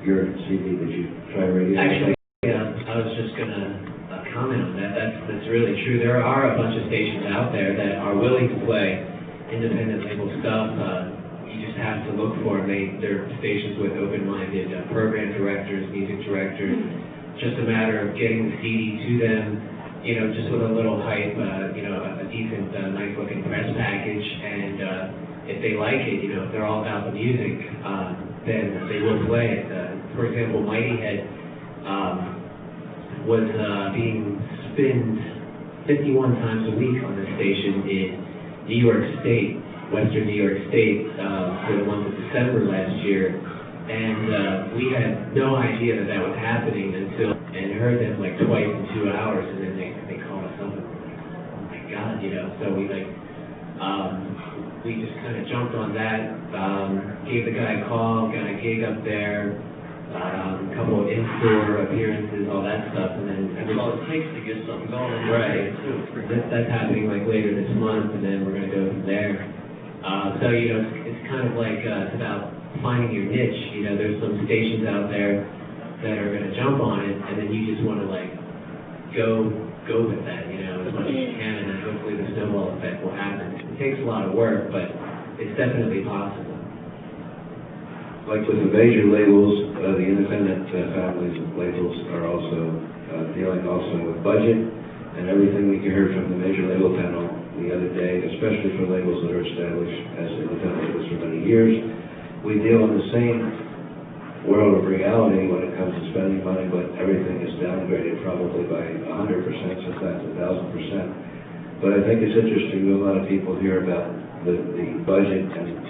your CD? Did you try radio? Actually, I was just gonna comment on that. That's really true. There are a bunch of stations out there that are willing to play independent label stuff. You just have to look for them. They're stations with open-minded program directors, music directors. Just a matter of getting the CD to them, just with a little hype, a decent, nice-looking press package, and if they like it, if they're all about the music, then they will play it. For example, Mighty Head was being spinned 51 times a week on the station in New York State, Western New York State, for the month of December last year, and we had no idea that was happening and heard them like twice in 2 hours, and then they called us up and we're like, oh my God, so we just kind of jumped on that, gave the guy a call, got a gig up there, a couple of in-store appearances, all that stuff, and then all it takes to get something going. Right. That's happening like later this month, and then we're going to go from there. So it's kind of like it's about finding your niche. There's some stations out there that are going to jump on it, and then you just want to like go with that, as much as you can, and then hopefully the snowball effect will happen. It takes a lot of work, but it's definitely possible. Like with the major labels, the independent families of labels are also dealing also with budget, and everything that you heard from the major label panel the other day, especially for labels that are established as independent labels for many years, we deal in the same world of reality when it comes to spending money, but everything is downgraded probably by 100%, sometimes 1,000%. But I think it's interesting that a lot of people hear about the budget and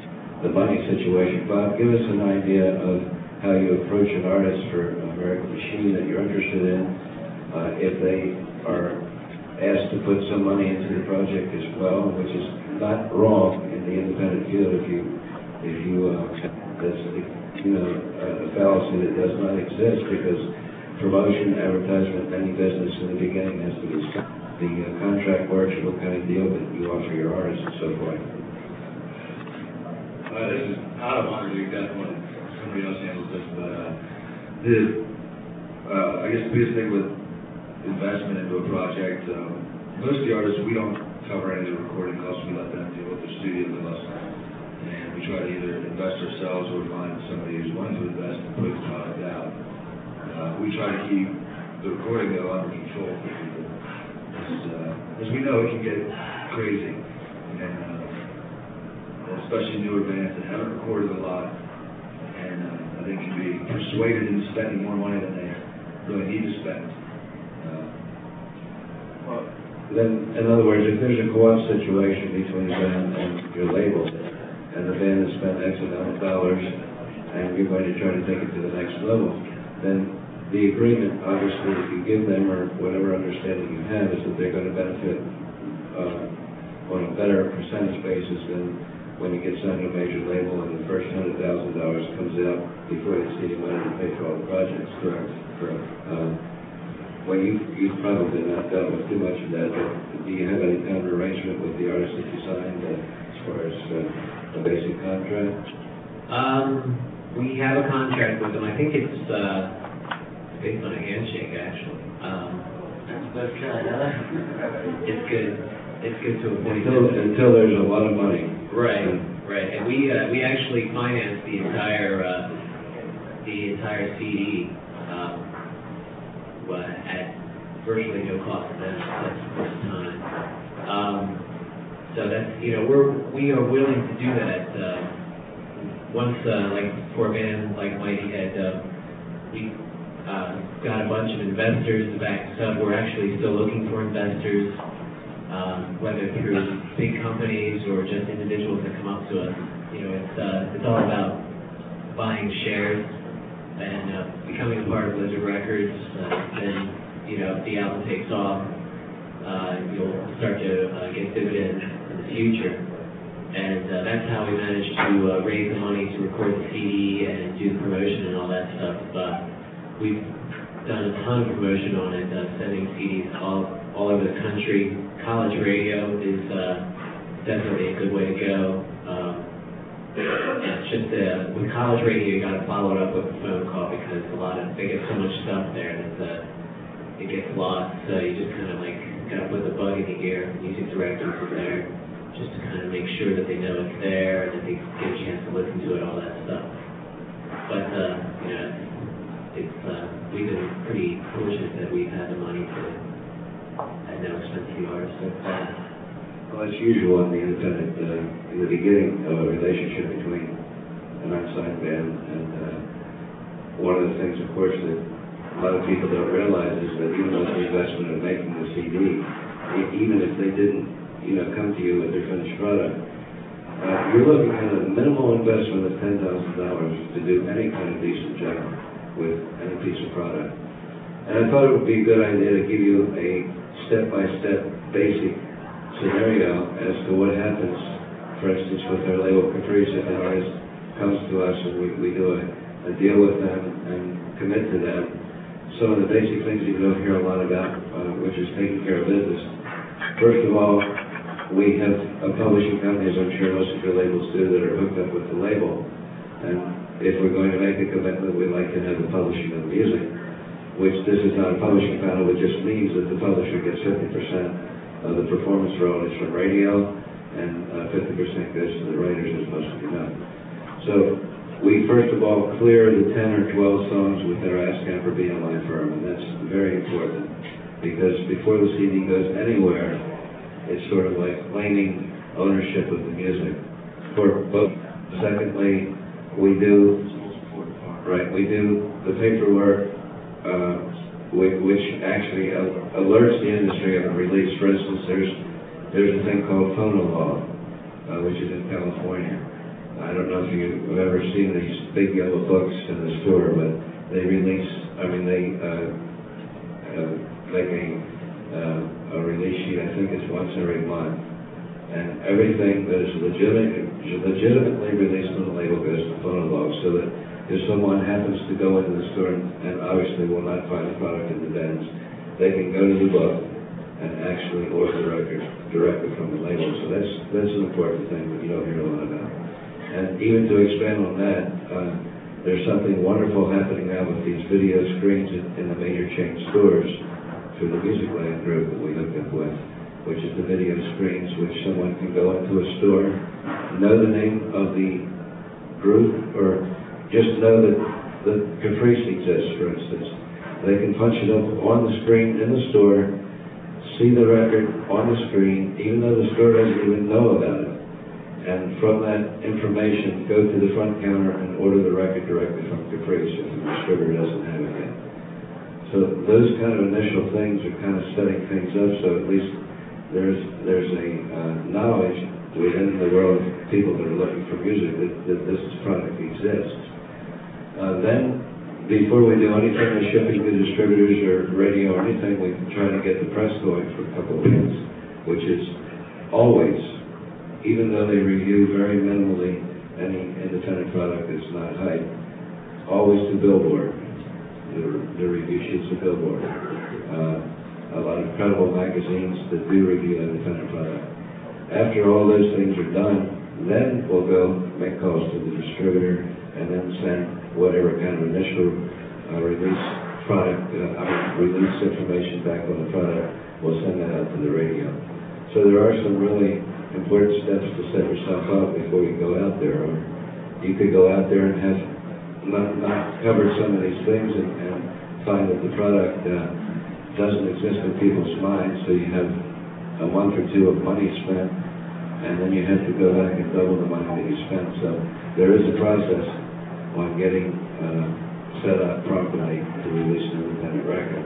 the money situation. Bob, give us an idea of how you approach an artist for American Machine that you're interested in. If they are asked to put some money into the project as well, which is not wrong in the independent field that's a fallacy that does not exist, because promotion, advertisement, any business in the beginning has to be the contract works, what kind of deal that you offer your artists and so forth. This is out of my league, definitely. Somebody else handles this, but I guess the biggest thing with investment into a project, most of the artists, we don't cover any of the recording costs. We let them deal with the studio with us, and we try to either invest ourselves or find somebody who's willing to invest and put the product out. We try to keep the recording though under control for people, as we know it can get crazy, and especially newer bands that haven't recorded a lot, and I think can be persuaded into spending more money than they really need to spend. Then, in other words, if there's a co-op situation between the band and your label, and the band has spent X amount of dollars, and you're going to try to take it to the next level, then the agreement, obviously, if you give them, or whatever understanding you have, is that they're going to benefit on a better percentage basis than when you get signed to a major label and the first $100,000 comes out before they see the money to pay for all the projects. Correct. Well, you've probably not dealt with too much of that, but do you have any kind of arrangement with the artists that you signed as far as a basic contract? We have a contract with them. I think it's based on a handshake, actually. That's the best kind, huh? It's good. It's good to a point. Until there's a lot of money. Right. And we actually financed the entire CD at virtually no cost to them at the first time. So that's we are willing to do that. Once like for a band like Mighty Head, we got a bunch of investors to back us up. We're actually still looking for investors. Whether through big companies or just individuals that come up to us, it's all about buying shares and becoming a part of Blizzard Records. Then, if the album takes off, you'll start to get dividends in the future. And that's how we managed to raise the money to record the CD and do the promotion and all that stuff. We've done a ton of promotion on it, sending CDs all over the country. College radio is definitely a good way to go. it's just, with college radio, you gotta follow it up with a phone call, because they get so much stuff there that, it gets lost, so you just kind of like, gotta put the bug in the ear. Music directors are there, just to kind of make sure that they know it's there, that they get a chance to listen to it, all that stuff. But, you know, we've been pretty fortunate that we've had the money to, at no expense to the artists so far. Well, it's usual in the independent, in the beginning of a relationship between an unsigned band, and one of the things, of course, that a lot of people don't realize is that even with the investment of making the CD, even if they didn't, come to you with their finished product, you're looking at a minimal investment of $10,000 to do any kind of decent job with any piece of product. And I thought it would be a good idea to give you a step-by-step basic scenario as to what happens, for instance, with our label Caprice. If an artist comes to us and we do a deal with them and commit to them, some of the basic things you don't hear a lot about, which is taking care of business. First of all, we have a publishing company, as I'm sure most of your labels do, that are hooked up with the label. And if we're going to make a commitment, we'd like to have the publishing of the music, which this is not a publishing panel, it just means that the publisher gets 50% of the performance royalties from radio, and 50% goes to the writers, as most of you know. So we first of all clear the 10 or 12 songs with our ASCAP or BMI firm, and that's very important, because before the CD goes anywhere, it's sort of like claiming ownership of the music for both. Secondly, we do the paperwork, which actually alerts the industry of a release. For instance, there's a thing called phonologue, which is in California. I don't know if you've ever seen these big yellow books in the store, but they release, make a release sheet, I think it's once every month. And everything that is legitimately released on the label goes to phonologue, so that if someone happens to go into the store and obviously will not find the product in the bins, they can go to the book and actually order the record directly from the label. So that's an important thing that you don't hear a lot about. And even to expand on that, there's something wonderful happening now with these video screens in the major chain stores through the Musicland group that we hooked up with, which is the video screens, which someone can go into a store, know the name of the group, or just know that Caprice exists, for instance. They can punch it up on the screen in the store, see the record on the screen, even though the store doesn't even know about it. And from that information, go to the front counter and order the record directly from Caprice if the distributor doesn't have it yet. So those kind of initial things are kind of setting things up, so at least there's a knowledge within the world of people that are looking for music that this product exists. Then, before we do anything with shipping to distributors or radio or anything, we try to get the press going for a couple of weeks, which is always, even though they review very minimally any independent product that's not hype, always to Billboard. The review sheets of Billboard. A lot of credible magazines that do review independent product. After all those things are done, then we'll go make calls to the distributor and then send whatever kind of initial release information back on the product. We'll send that out to the radio. So there are some really important steps to set yourself up before you go out there. Or you could go out there and have not covered some of these things and find that the product doesn't exist in people's minds, so you have a month or two of money spent, and then you have to go back and double the money that you spent. So there is a process on getting set up properly to release an independent record.